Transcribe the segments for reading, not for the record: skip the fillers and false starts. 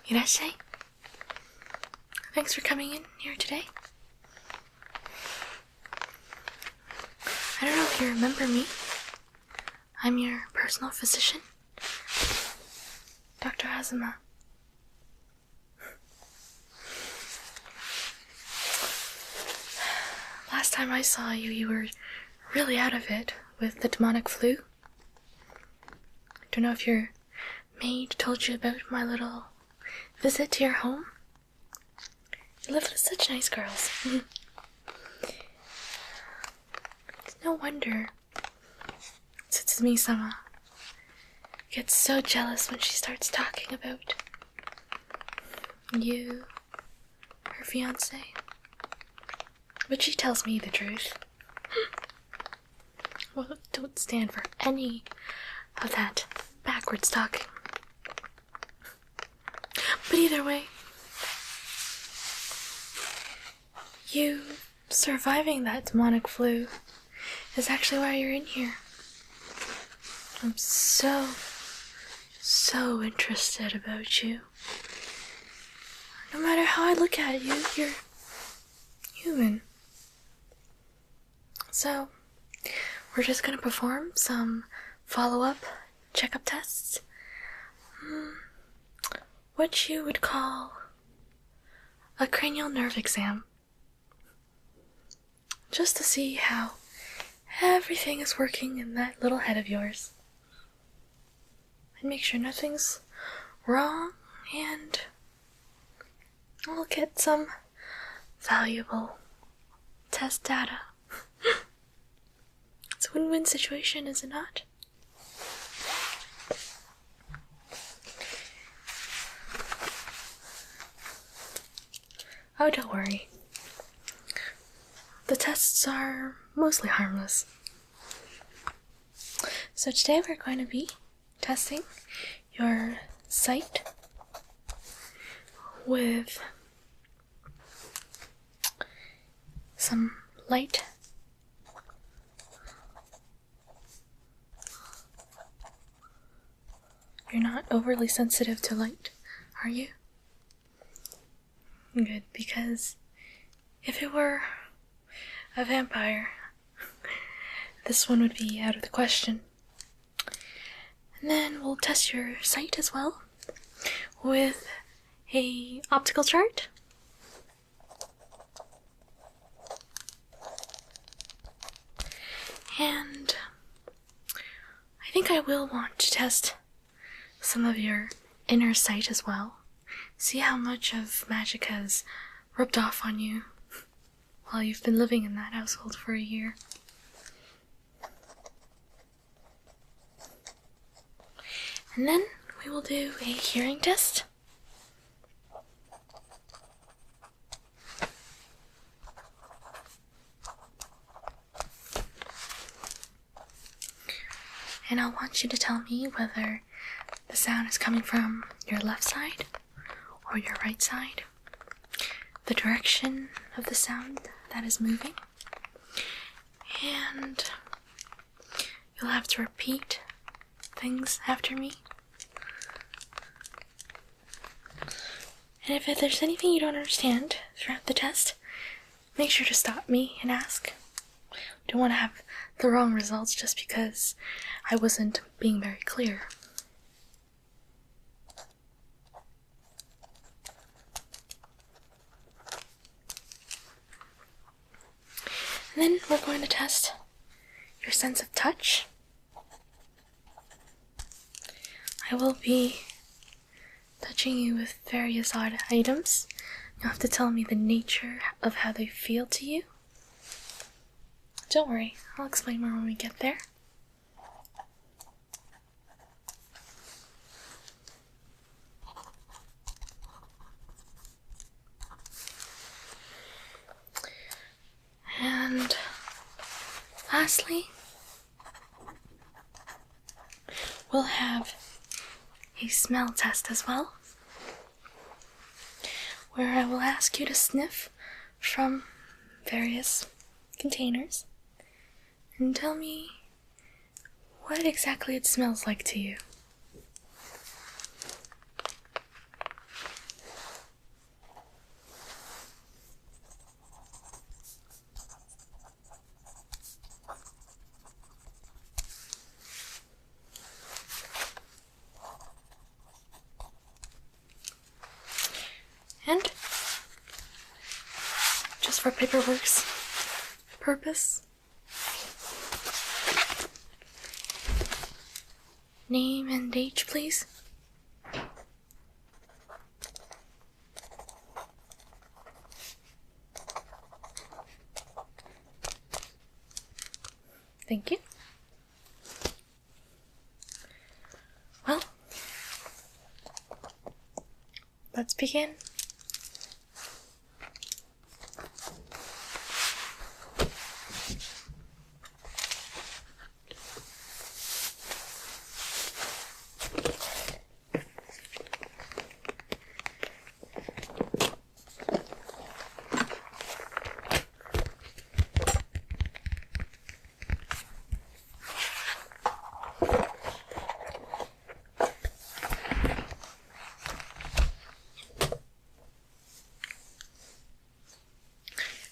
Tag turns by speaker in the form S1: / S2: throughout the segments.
S1: Irashai. Thanks for coming in here today. I don't know if you remember me. I'm your personal physician, Dr. Azuma. Last time I saw you, you were really out of it with the demonic flu. I don't know if your maid told you about my little visit to your home. You lived with such nice girls. It's no wonder Tsutsumi-sama gets so jealous when she starts talking about you, her fiancé. But she tells me the truth. Well, don't stand for any of that backwards talking. But either way, you surviving that demonic flu is actually why you're in here. I'm so interested about you. No matter how I look at you, you're human. So, we're just gonna perform some follow-up checkup tests. What you would call a cranial nerve exam. Just to see how everything is working in that little head of yours. And make sure nothing's wrong, and we'll get some valuable test data. It's a win-win situation, is it not? Oh, don't worry. The tests are mostly harmless. So today we're going to be testing your sight with some light. You're not overly sensitive to light, are you? Good, because if it were a vampire, this one would be out of the question. And then we'll test your sight as well with a optical chart. And I think I will want to test some of your inner sight as well. See how much of magic has rubbed off on you while you've been living in that household for a year. And then we will do a hearing test. And I'll want you to tell me whether the sound is coming from your left side or your right side, the direction of the sound that is moving, and you'll have to repeat things after me. And if there's anything you don't understand throughout the test, make sure to stop me and ask. Don't want to have the wrong results just because I wasn't being very clear. And then we're going to test your sense of touch. I will be touching you with various odd items. You'll have to tell me the nature of how they feel to you. Don't worry, I'll explain more when we get there. And lastly, we'll have a smell test as well, where I will ask you to sniff from various containers and tell me what exactly it smells like to you. just for paperwork's purpose. Name and age, please. Thank you. Well, let's begin.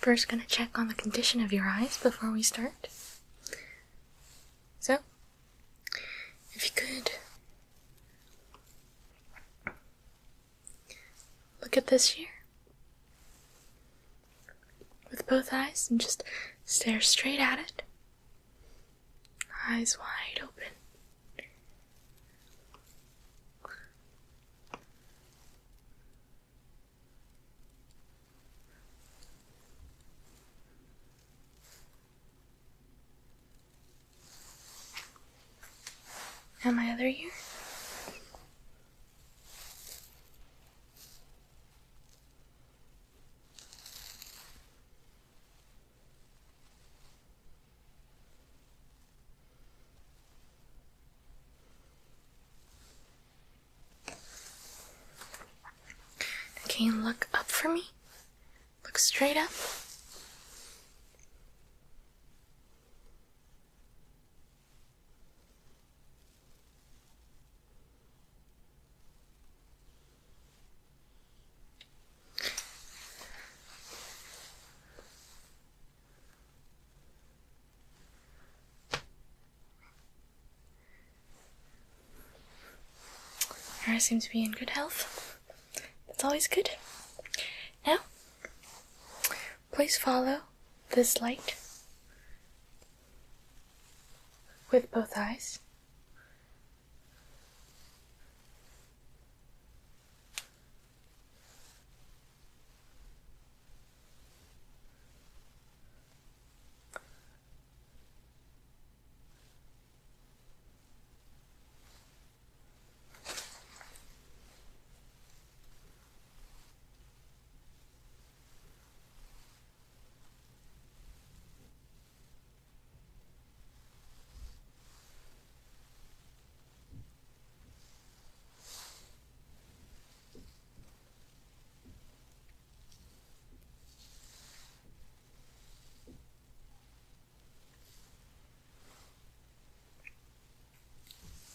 S1: First, gonna check on the condition of your eyes before we start. So, if you could look at this here with both eyes and just stare straight at it. Eyes wide open. And my other ear. Okay, and look up for me. Look straight up. Your eyes seem to be in good health. That's always good. Now, please follow this light with both eyes.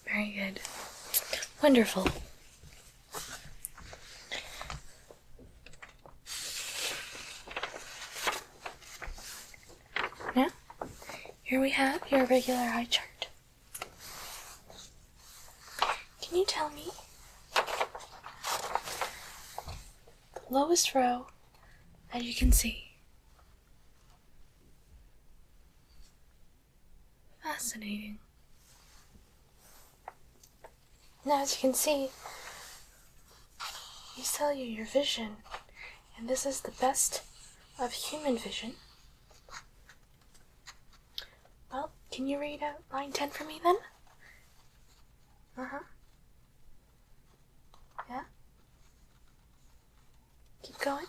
S1: Very good. Wonderful. Now, here we have your regular eye chart. Can you tell me the lowest row that you can see? Fascinating. Now, as you can see, you tell you your vision, and this is the best of human vision. Well, can you read out line 10 for me then? Yeah? Keep going.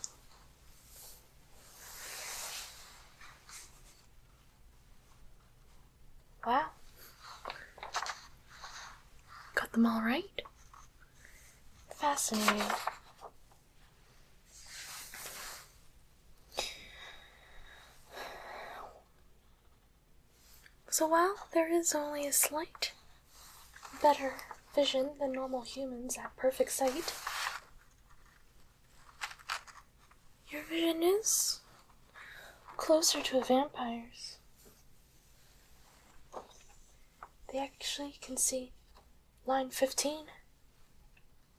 S1: Wow. Got them all right? Fascinating. So while there is only a slight better vision than normal humans at perfect sight, your vision is closer to a vampire's. They actually can see line 15,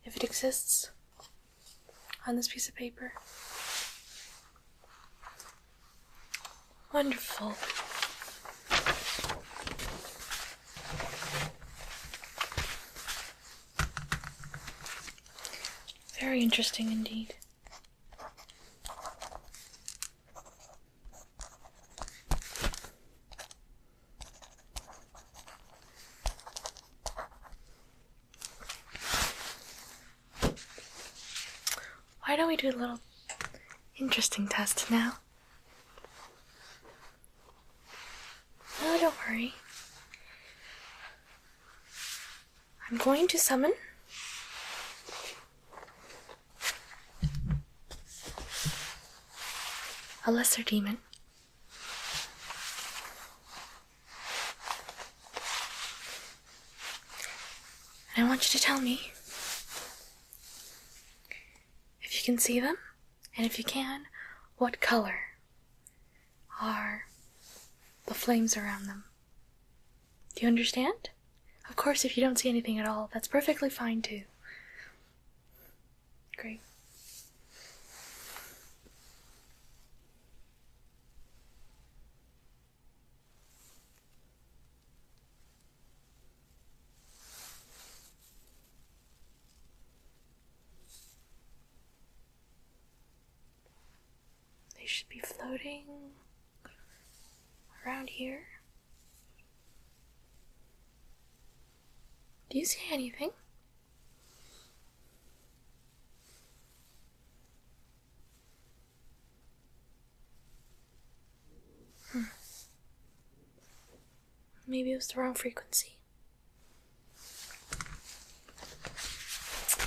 S1: if it exists, on this piece of paper. Wonderful. Very interesting indeed. Why don't we do a little interesting test now? No, don't worry. I'm going to summon a lesser demon. And I want you to tell me if you can see them, and if you can, what color are the flames around them. Do you understand? Of course, if you don't see anything at all, that's perfectly fine too. Great. They should be floating around here. Do you see anything? Maybe it was the wrong frequency.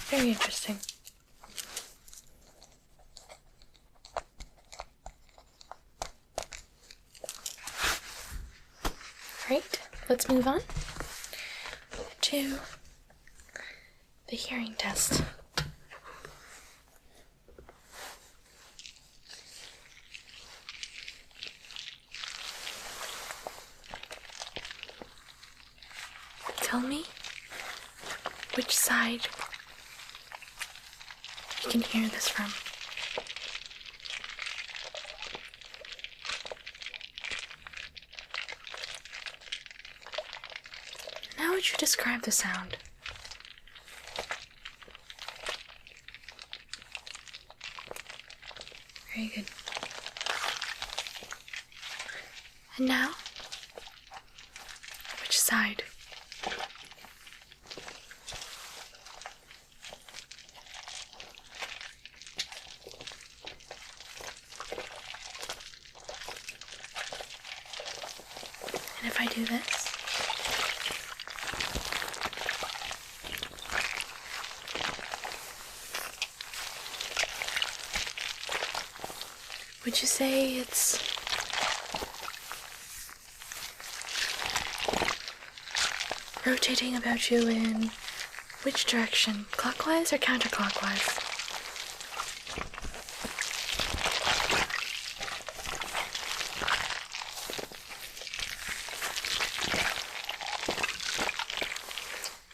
S1: Very interesting. Right, let's move on to the hearing test. Tell me which side you can hear this from. How would you describe the sound? Very good. And now, which side? And if I do this, would you say it's rotating about you in which direction? Clockwise or counterclockwise?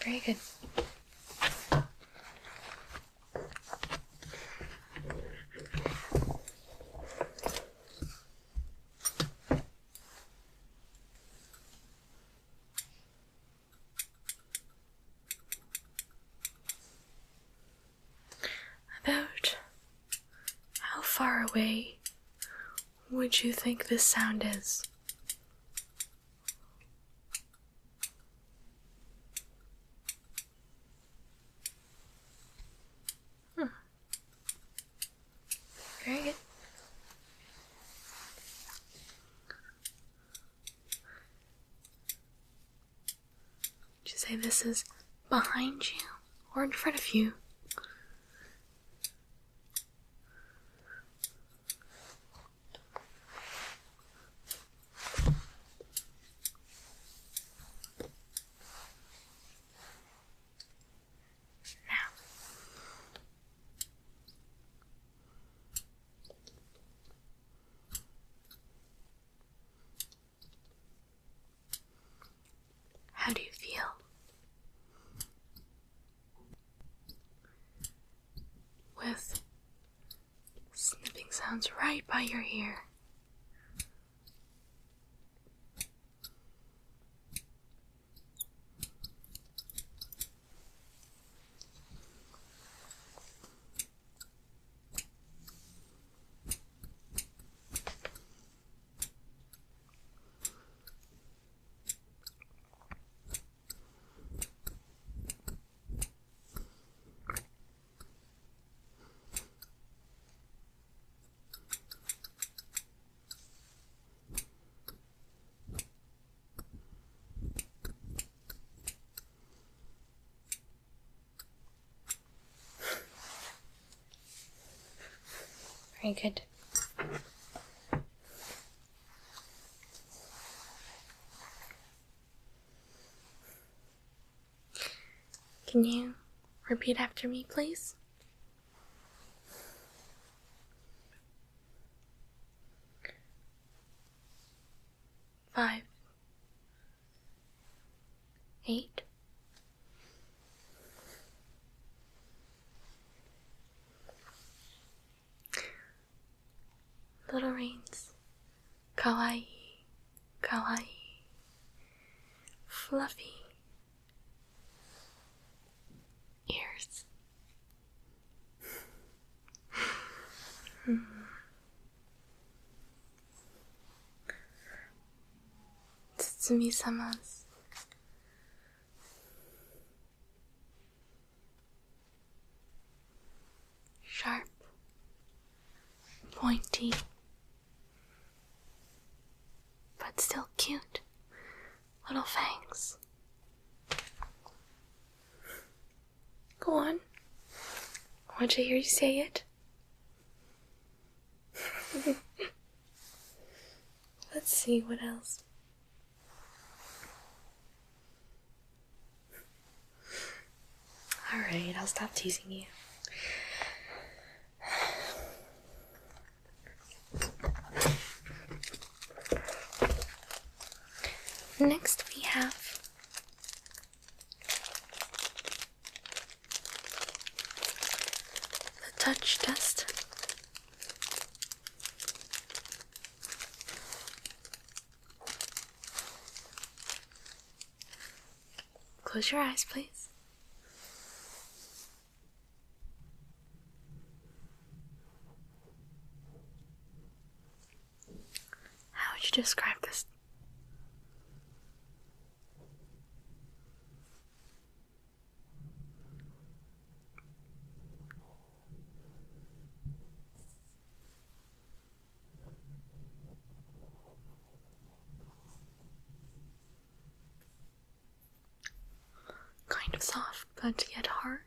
S1: Very good. About how far away would you think this sound is? Very good. Would you say this is behind you or in front of you? How do you feel? With snipping sounds right by your ear. Very good. Can you repeat after me, please? 5, 8, little reins, kawaii, kawaii, fluffy ears. Tsutsumi-sama's sharp, pointy, but still cute little fangs. Go on. I want to hear you say it. Let's see what else. Alright, I'll stop teasing you. Next we have the touch test. Close your eyes, please. How would you describe this? Kind of soft, but yet hard.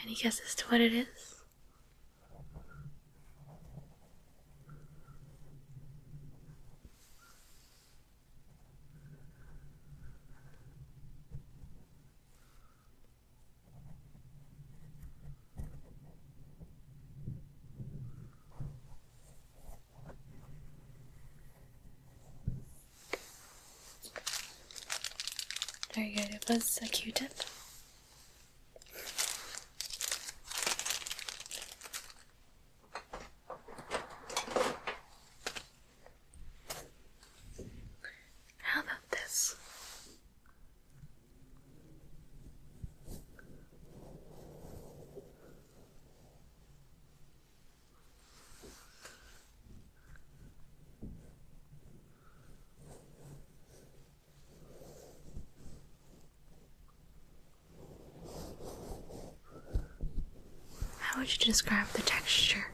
S1: Any guesses to what it is? Very good. It was a Q-tip. How about this? How would you describe the texture?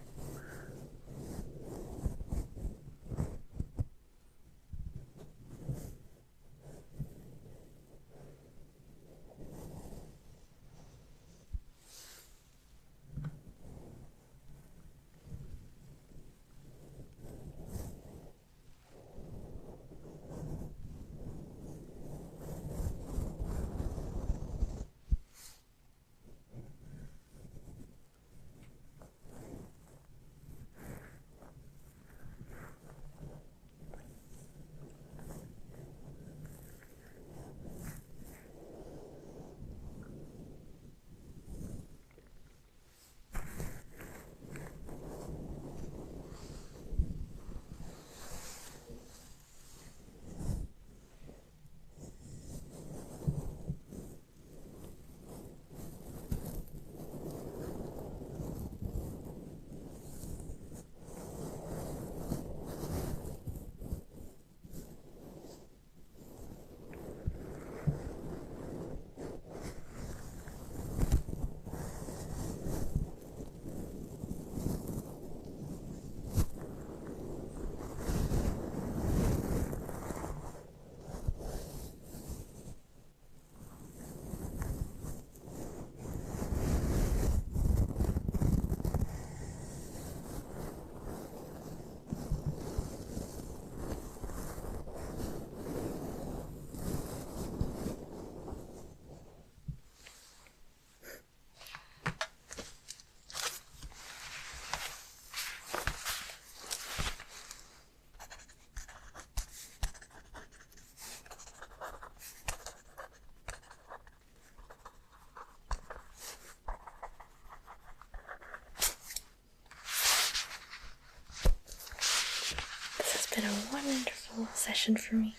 S1: session for me.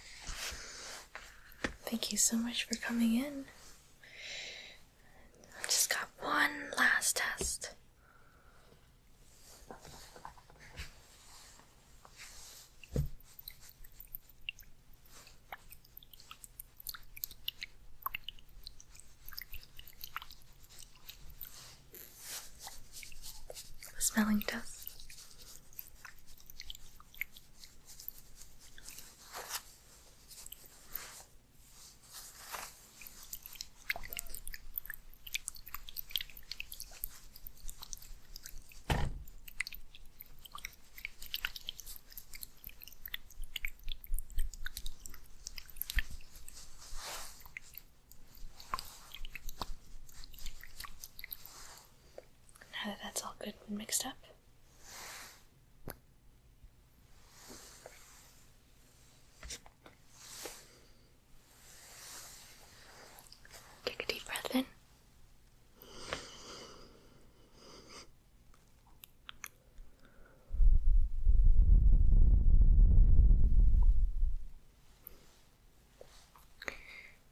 S1: Thank you so much for coming in. I just got one last test. The smelling test. Now that that's all good and mixed up, take a deep breath in.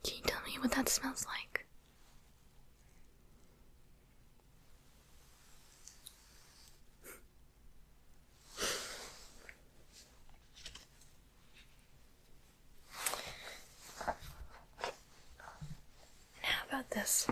S1: Can you tell me what that smells like? How about this?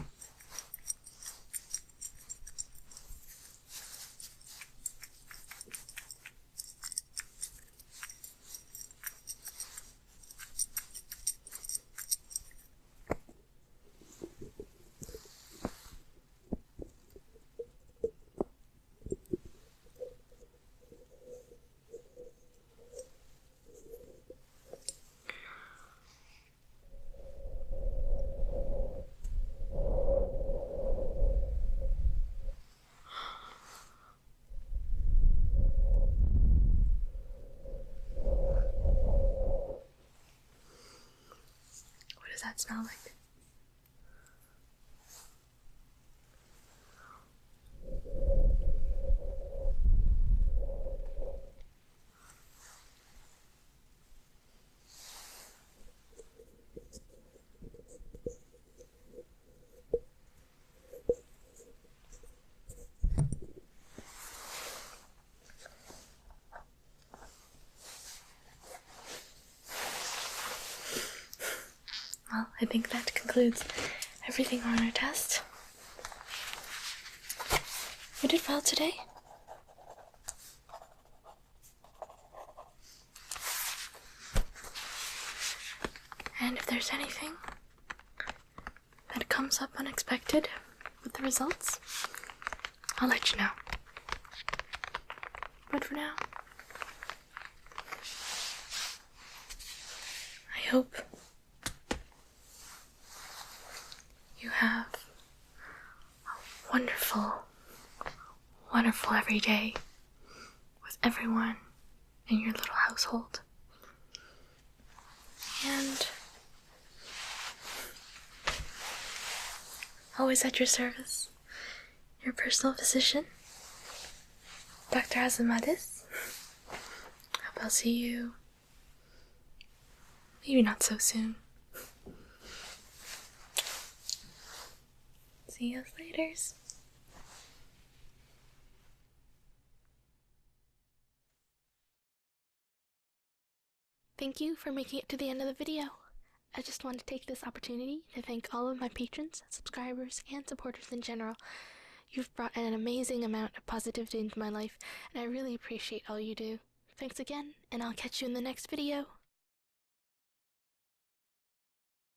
S1: What does that smell like? Well, I think that concludes everything on our test. You did well today. And if there's anything that comes up unexpected with the results, I'll let you know. But for now, I hope you have a wonderful, wonderful every day with everyone in your little household. And always at your service, your personal physician, Dr. Azuma. Hope I'll see you maybe not so soon. See you later.
S2: Thank you for making it to the end of the video. I just want to take this opportunity to thank all of my patrons, subscribers, and supporters in general. You've brought an amazing amount of positivity into my life, and I really appreciate all you do. Thanks again, and I'll catch you in the next video.